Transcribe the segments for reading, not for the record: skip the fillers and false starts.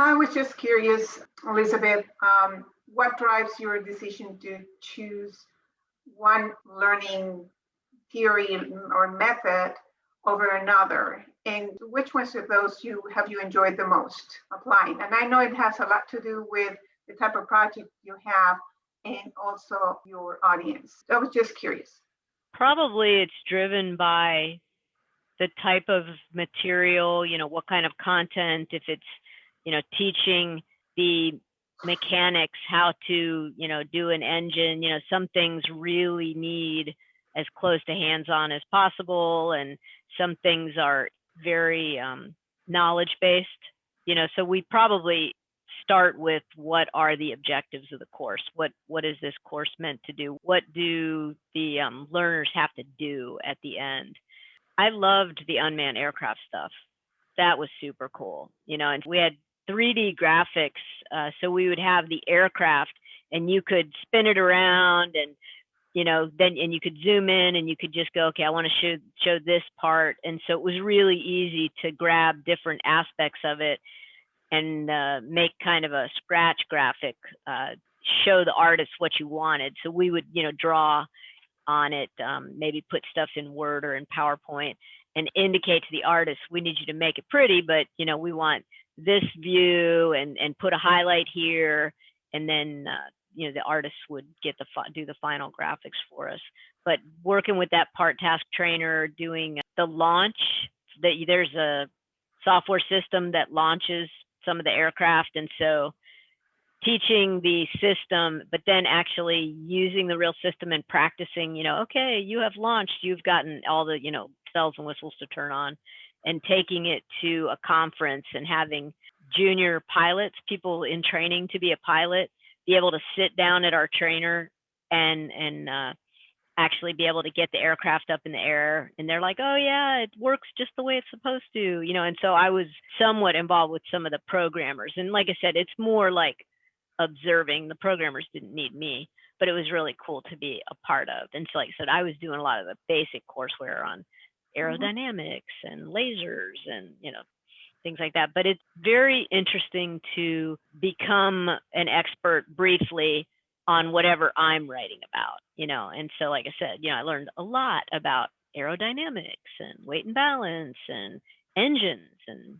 I was just curious, Elizabeth, what drives your decision to choose one learning theory or method over another? And which ones of those have you enjoyed the most applying? And I know it has a lot to do with the type of project you have and also your audience. I was just curious. Probably it's driven by the type of material, what kind of content, if it's, teaching the mechanics, how to, do an engine, some things really need as close to hands-on as possible. And some things are very knowledge-based, so we probably start with what are the objectives of the course? What is this course meant to do? What do the learners have to do at the end? I loved the unmanned aircraft stuff. That was super cool, and we had 3D graphics. So we would have the aircraft and you could spin it around and, and you could zoom in and you could just go, okay, I want to show this part. And so it was really easy to grab different aspects of it and make kind of a scratch graphic, show the artist what you wanted. So we would, draw on it, maybe put stuff in Word or in PowerPoint and indicate to the artist, we need you to make it pretty, but we want this view and put a highlight here. And then, the artist would do the final graphics for us. But working with that part task trainer, doing the launch, there's a software system that launches some of the aircraft. And so teaching the system, but then actually using the real system and practicing, okay, you have launched, you've gotten all the, bells and whistles to turn on, and taking it to a conference and having junior pilots, people in training to be a pilot, be able to sit down at our trainer and actually be able to get the aircraft up in the air. And they're like, oh yeah, it works just the way it's supposed to, and so I was somewhat involved with some of the programmers. And like I said, it's more like observing. The programmers didn't need me, but it was really cool to be a part of. And so like I said, I was doing a lot of the basic courseware on aerodynamics and lasers and things like that. But it's very interesting to become an expert briefly on whatever I'm writing about, and so like I said, I learned a lot about aerodynamics and weight and balance and engines and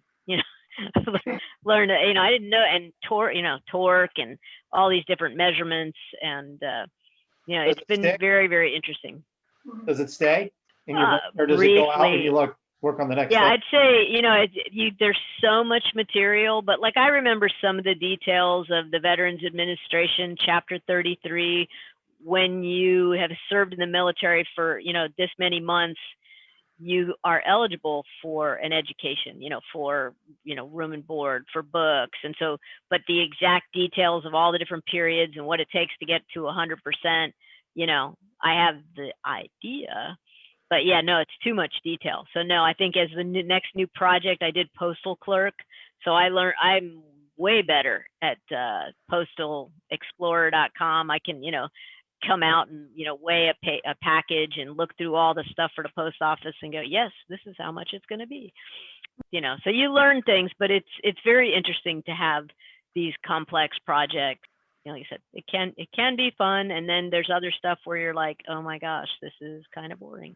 learned, I didn't know, and torque and all these different measurements. And, it's been very, very interesting. Does it stay in your book, or does briefly, it go out when you work on the next Yeah, thing? I'd say, there's so much material, but like I remember some of the details of the Veterans Administration, Chapter 33, when you have served in the military for, this many months, you are eligible for an education, for, room and board, for books. And so, but the exact details of all the different periods and what it takes to get to 100%, I have the idea, but yeah, no, it's too much detail. So no, I think as the next new project, I did postal clerk. So I'm way better at postalexplorer.com. I can, come out and weigh a package and look through all the stuff for the post office and go, yes, this is how much it's going to be. So you learn things, but it's very interesting to have these complex projects. Like I said, it can be fun, and then there's other stuff where you're like, oh my gosh, this is kind of boring.